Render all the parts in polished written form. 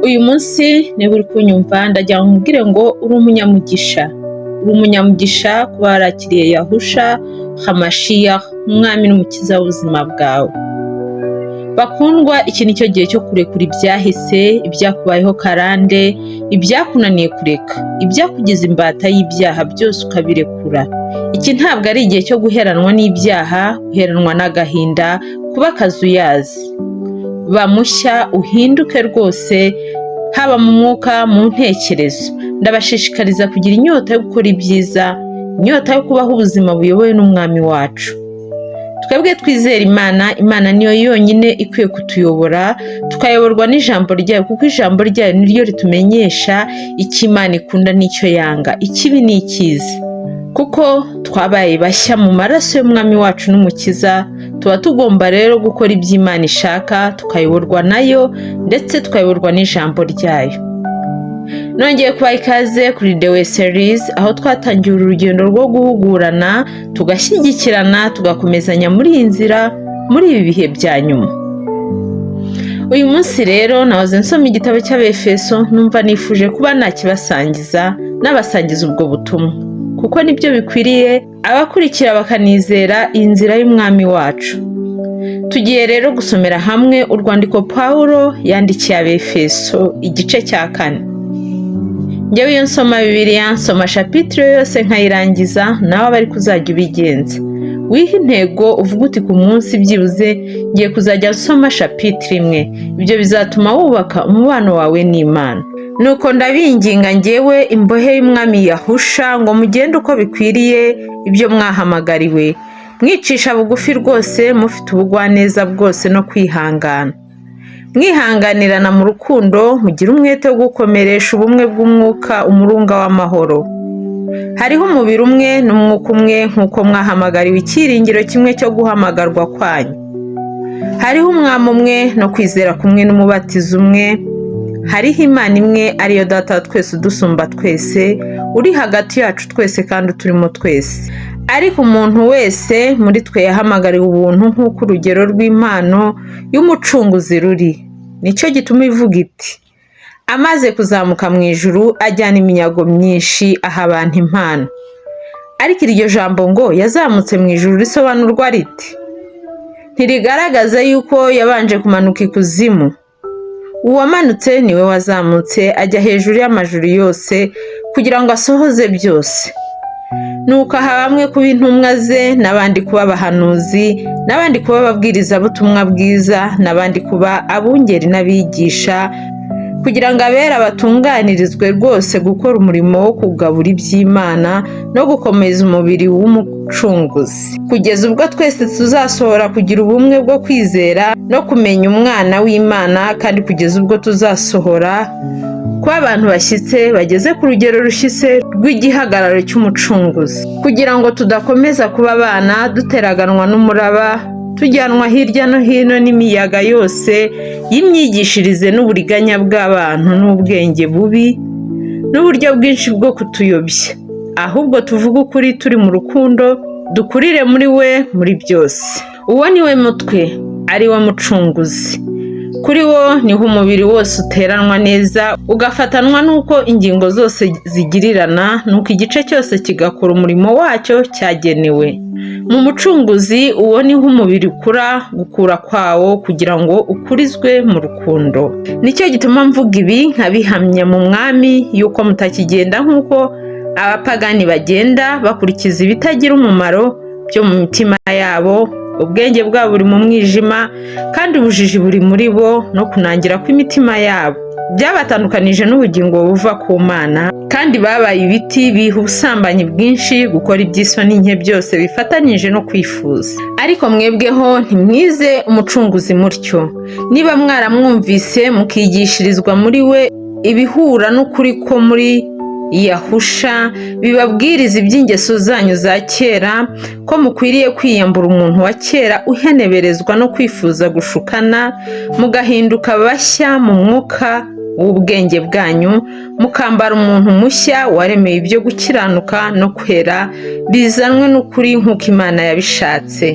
uyu munsi niba uri kunyumva ndagira ngo nkubwire ngo uri umunyamugisha kuba warakiriye Yahusha Hamashiach umwami n'umukiza w'ubuzima bwawe. Bakundwa, iki nicyo gihe cyo kurekura ibyahise, ibyakubayeho karande, ibyakunaniye kureka, ibyakugize imbata y'ibyaha byose ukabirekura. Iki ntabwo ari igihe cyo guheranwa n'ibyaha, guheranwa n'agahinda, kuba akazuyazi. Ba mushya uhinduke rwose, haba mu mwuka, mu ntekerezo. Ndabashishikariza kugira inyota yo gukora ibyiza, inyota yo kubaho ubuzima buyobowe n'umwami wacu. Twebwe twizera Imana niyo yonyine ikwiye kutuyobora, tukayoborwa n'ijambo ryayo, kuko ijambo ryayo niryo ritumenyesha icyo Imana ikunda n'icyo yanga, ikibi n'ikiza. Kuko twabaye bashya mu maraso y'umwami wacu n'umukiza, tuba tugomba rero gukora ibyo Imana ishaka, tukayoborwa nayo ndetse tukayoborwa n'ijambo ryayo. Nongeye kubaha ikaze kuri The Way Series, aho twatangiye urugendo rwo guhugurana, tugashyigikirana, tugakomezanya muri iyi nzira, muri ibi bihe bya nyuma. Uyu munsi rero nahoze nsoma igitabo cy'Abefeso, numva nifuje kuba nakibasangiza, n'abasangiza ubwo butumwa, kuko nibyo bikwiriye abakurikira bakanizera iyi nzira y'umwami wacu. Tugiye rero gusomera hamwe urwandiko Pawulo yandikiye Abefeso igice cya 4. Njyewe iyo nsoma Bibiliya, nsoma chapitre yose nkayirangiza, nawe bari kuzajya ubigenza. Wiha intego uvuga uti ku munsi byibuze ngiye kuzajya nsoma chapitre imwe. Ibyo bizatuma wubaka umubano wawe n'Imana. Nuko ndabinginga njyewe imbohe y'umwami Yahusha ngo mugende uko bikwiriye ibyo mwahamagariwe, mwicisha bugufi rwose, mufite ubugwaneza bwose no kwihangana. Mwihanganirana mu rukundo, mugira umwete wo gukomeresha ubumwe bw'umwuka umurunga w'amahoro. Hariho umubiri umwe n'umwuka umwe, nk'uko mwahamagariwe icyiringiro kimwe cyo guhamagarwa kwanyu. Hariho umwami umwe no kwizera kumwe n'umubatizo umwe. Hariho Imana imwe ariyo Data wa twese udusumba twese, uri hagati yacu twese kandi uturimo twese. Ariko umuntu wese muri twe yahamagariwe ubuntu nk'uko urugero rw'impano y'umucunguzi ruri. Nicyo gituma ivuga iti, amaze kuzamuka mu ijuru ajyana iminyago myinshi aha abantu impano. Ariko iryo jambo ngo yazamutse mu ijuru risobanurwa riti? Ntirigaragaza yuko yabanje kumanuka ikuzimu. Uwamanutse niwe wazamutse ajya hejuru y'amajuru yose kugira ngo asohoze byose. Nuko aha bamwe kuba intumwa ze, n'abandi kuba abahanuzi, n'abandi kuba ababwirizabutumwa bwiza, n'abandi kuba abungeri n'abigisha, kugira ngo abera batunganirizwe rwose gukora umurimo wo kugabura iby'Imana no gukomeza umubiri w'umucunguzi, kugeza ubwo twese tuzasohora kugira ubumwe bwo kwizera no kumenya umwana w'Imana, kandi kugeza ubwo tuzasohora kuba abantu bashyitse bageze ku rugero rushyitse rw'igihagararo cy'umucunguzi, kugira ngo tudakomeza kuba abana duteraganwa n'umuraba, tujyanwa hirya no hino n'imiyaga yose y'imyigishirize n'uburiganya bw'abantu n'ubwenge bubi n'uburyo bwinshi bwo kutuyobya. Ahubwo tuvuge ukuri turi mu rukundo, dukurire muri we muri byose. Uwo ni we mutwe, ari we mucunguzi. Kuri wo niho umubiri wose uteranwa neza, ugafatanwa n'uko ingingo zose zigirirana, nuko igice cyose kigakora umurimo wacyo cyagenewe. Mu mucunguzi uwo niho umubiri ukura gukura kwawo, kugira ngo ukurizwe mu rukundo. Nicyo gituma mvuga ibi nkabihamya mu mwami, yuko mutakigenda nk'uko abapagani bagenda, bakurikiza ibitagira umumaro byo mu mitima yabo. Ubwenge bwabo buri mu mwijima, kandi ubujiji buri muri bo, no kunangira kw'imitima yabo byabatandukanije n'ubugingo buva ku Mana, kandi babaye ibiti biha ubusambanyi bwinshi, gukora iby'isoni nke byose bifatanyije no kwifuza. Ariko mwebweho ntimwize umucunguzi mutyo. Niba mwaramwumvise mukigishirizwa muri we ibihura n'ukuri ko muri Yahusha, bibabwiriza iby'ingeso zanyu za kera, ko mukwiriye kwiyambura umuntu wa kera uheneberezwa no kwifuza gushukana, mugahinduka bashya mu mwuka w'ubwenge bwanyu, mukambara umuntu mushya waremeye ibyo gukiranuka no kwera bizanwe n'ukuri nk'uko Imana yabishatse.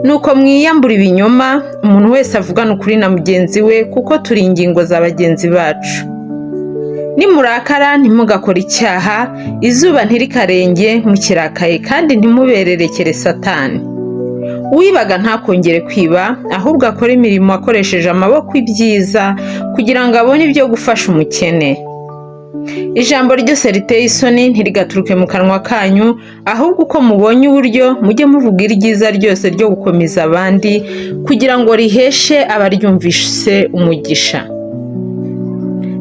nuko mwiyambura ibinyoma, umuntu wese avugana ukuri na mugenzi we, kuko turi ingingo za bagenzi bacu. Nimurakara ntimugakore icyaha, izuba ntirikarenge mukirakaye, kandi ntimubererekere Satani. Uwibaga ntakongere kwiba, ahubwo akora imirimo akoresheje amaboko ibyiza, kugira ngo abone ibyo gufasha umukene. Ijambo ryose riteye isoni ntirigaturuke mu kanwa kanyu, ahubwo uko mubonye uburyo mujye muvuga iryiza ryose ryo gukomeza abandi, kugira ngo riheshe abaryumvise umugisha.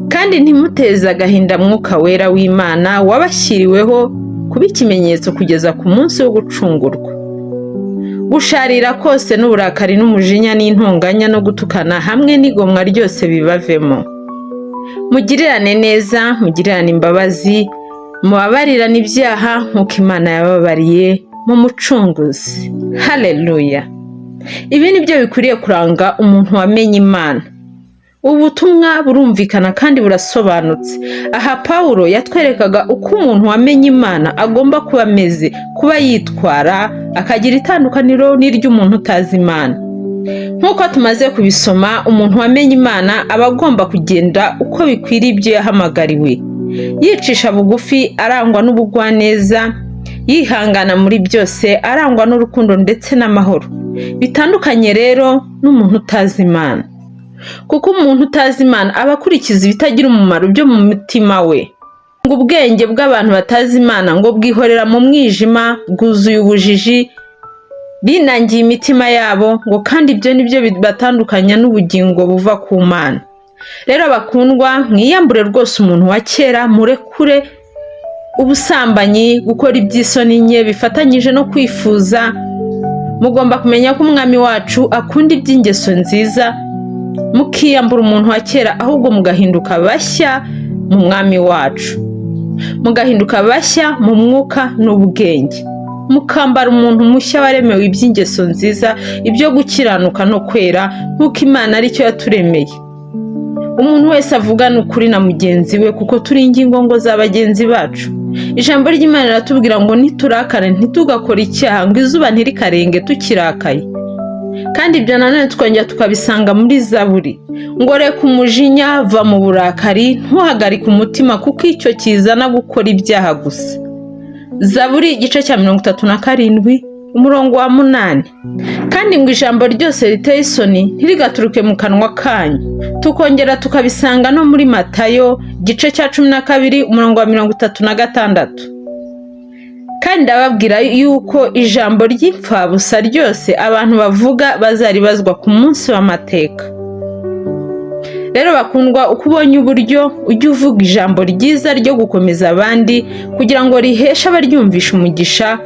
Kandi ntimuteze agahinda Mwuka Wera w'Imana wabashyiriweho kuba ikimenyetso kugeza ku munsi wo gucungurwa. Gusharira kose n'uburakari n'umujinya n'intonganya no gutukana hamwe n'igomwa ryose bibavemo. Mugirirane neza, mugirirane imbabazi, mubabarirane ibyaha nk'uko Imana yababariye mu Mucunguzi. Haleluya! Ibi ni byo bikwiriye kuranga umuntu wamenye Imana. Ubutumwa burumvikana kandi burasobanutse. Aha Pawulo yatwerekaga uko umuntu wamenye Imana agomba kuba ameze, kuba yitwara, akagira itandukaniro n'iry'umuntu utazi Imana. Nk'uko tumaze kubisoma, umuntu wamenye Imana aba agomba kugenda uko bikwiriye ibyo yahamagariwe, yicisha bugufi, arangwa n'ubugwaneza, yihangana muri byose, arangwa n'urukundo ndetse n'amahoro. Bitandukanye rero n'umuntu utazi Imana, kuko umuntu utazi Imana aba akurikiza ibitagira umumaro byo mu mutima we. Ngo ubwenge bw'abantu batazi Imana ngo bwihorera mu mwijima, bwuzuye ubujiji, binangiye imitima yabo, ngo kandi ibyo nibyo bibatandukanya n'ubugingo buva ku Mana. Rero bakundwa, mwiyambure rwose umuntu wa kera, murekure ubusambanyi, gukora iby'isoni nke bifatanyije no kwifuza. Mugomba kumenya ko Umwami wacu akunda iby'ingeso nziza, mukiyambura umuntu wa kera, ahubwo mugahinduka bashya mu Mwami wacu, mugahinduka bashya mu mwuka n'ubwenge, mukambara umuntu mushya waremewe iby'ingeso nziza, ibyo gukiranuka no kwera, nk'uko Imana ari cyo yaturemeye. Umuntu wese avugana ukuri na mugenzi we, kuko turi ingingo za bagenzi bacu. Ijambo ry'Imana riratubwira ngo niturakare ntitugakore icyaha, ngo izuba ntirikarenge tukirakaye. Kandi ibyo nanone twongera tukabisanga muri Zaburi, ngo reka umujinya, va mu burakari, ntuhagarike umutima, kuko icyo kizana gukora ibyaha gusa. Zaburi igice cya 37 umurongo wa 8. Kandi ngo ijambo ryose riteye isoni ntirigaturuke mu kanwa kanyu. Tukongera tukabisanga no muri Matayo igice cya 12 umurongo wa 36. Kandi ndababwira yuko ijambo ry'imfabusa ryose abantu bavuga bazaribazwa ku munsi w'amateka. Rero bakundwa, uko ubonye uburyo, ujye uvuga ijambo ryiza ryo gukomeza abandi, kugira ngo riheshe abaryumvisha umugisha,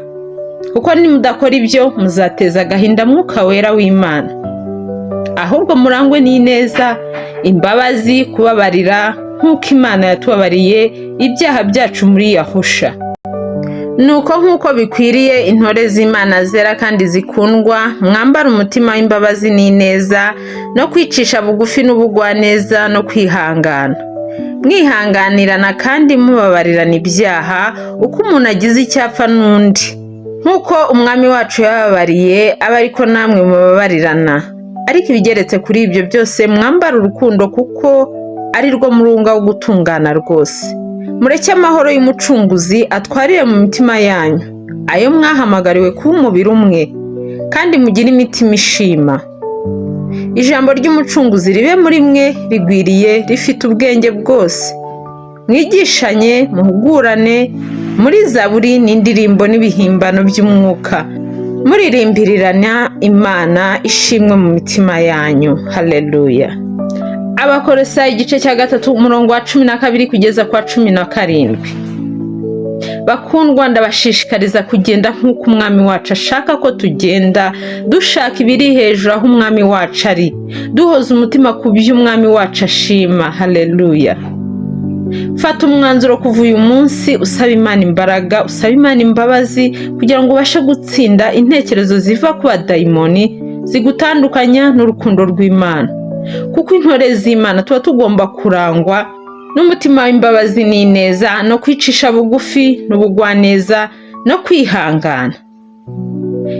kuko nimudakora ibyo muzateza agahinda Mwuka Wera w'Imana. Ahubwo murangwe n'ineza, imbabazi, kubabarira, nk'uko Imana yatubabariye ibyaha byacu muri Yahusha. Nuko nk'uko bikwiriye intore z'Imana zera kandi zikundwa, mwambara umutima w'imbabazi n'ineza, no kwicisha bugufi n'ubugwaneza no kwihangana. Mwihanganirana kandi mubabarirana ibyaha, uko umuntu agize icyapfa n'undi. Nk'uko Umwami wacu yababariye, aba ariko namwe mubabarirana. Ariko ibigeretse kuri ibyo byose, mwambara urukundo, kuko ari rwo murunga wo gutungana rwose. Mureke amahoro y'Umucunguzi atwarire mu mitima yanyu, ayo mwahamagariwe kuba umubiri umwe, kandi mugire imitima ishima. Ijambo ry'Umucunguzi ribe muri mwe rigwiriye, rifite ubwenge bwose. Mwigishanye, muhugurane muri Zaburi n'indirimbo n'ibihimbano by'umwuka, muririmbirirana Imana ishimwe mu mitima yanyu. Haleluya! Abakolosayi igice cya 3 umurongo wa 12 kugeza kwa 17. Bakundwa, ndabashishikariza kugenda nk'uko Umwami wacu ashaka ko tugenda, dushaka ibiri hejuru aho Umwami wacu ari, duhoza umutima ku byo Umwami wacu ashima. Haleluya! Fata umwanzuro kuva uyu munsi, usaba Imana imbaraga, usaba Imana imbabazi, kugira ngo ubashe gutsinda intekerezo ziva ku badayimoni zigutandukanya n'urukundo rw'Imana. Kuko intore z'Imana tuba tugomba kurangwa n'umutima w'imbabazi n'ineza, no kwicisha bugufi n'ubugwaneza no kwihangana.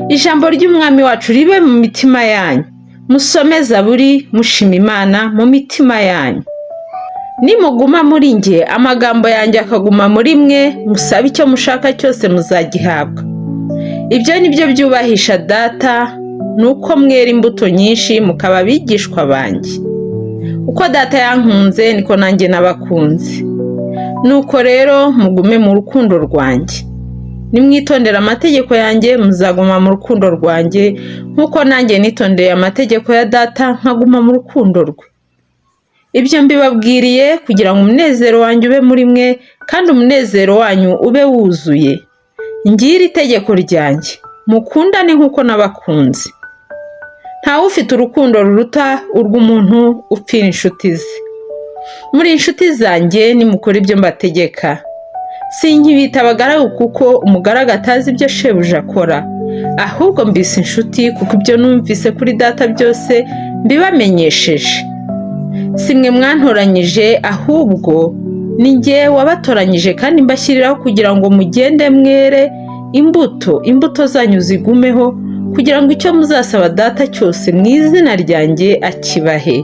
Ijambo ry'umwami wacu ribe mu mitima yanyu, musome Zaburi mushima Imana mu mitima yanyu. Nimuguma muri nge, amagambo yanjye akaguma muri mwe, musabe icyo mushaka cyose muzagihabwa. Ibyo ni byo byubahisha Data, nuko mwera imbuto nyinshi mukaba abigishwa banjye. Uko Data yankunze niko nanjye nabakunze. Nuko rero mugume mu rukundo rwanjye. Nimwitondera amategeko yanjye muzaguma mu rukundo rwanjye, nkuko nanjye nitondeye amategeko ya Data nkaguma mu rukundo rwe. Ibyo mbibabwiriye kugira ngo umunezero wanjye ube muri mwe, kandi umunezero wanyu ube wuzuye. Ngiri itegeko ryanjye, mukundane nkuko nabakunze. Ntawe ufite urukundo ruruta urw'umuntu upfira inshuti ze. Muri inshuti zanjye nimukora ibyo mbategeka. Sinkibita abagaragu kuko umugaragu atazi ibyo shebuja akora, ahubwo mbise inshuti kuko ibyo numvise kuri Data byose mbibamenyesheje. Si mwe mwantoranyije, ahubwo ni jye wabatoranyije kandi mbashyiriraho kugira ngo mugende mwere imbuto zanyu zigumeho, kugira ngo icyo muzasaba Data cyose mu izina ryanjye akibahe.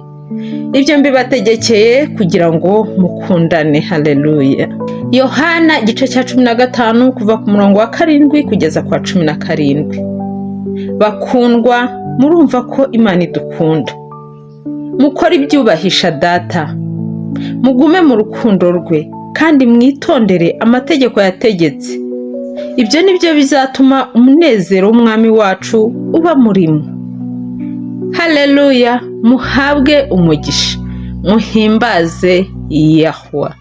Ibyo mbibategekeye kugira ngo mukundane. Haleluya. Yohana igice cya 15 kuva ku murongo wa 7 kugeza kwa 17. Bakundwa, murumva ko Imana idukunda. Mukora ibyubahisha Data. Mugume mu rukundo rwe kandi mwitondere amategeko yategetse. Ibyo ni byo bizatuma umunezero w'umwami wacu uba murimo. Haleluya. Muhabwe umugisha. Muhimbaze Yahwa.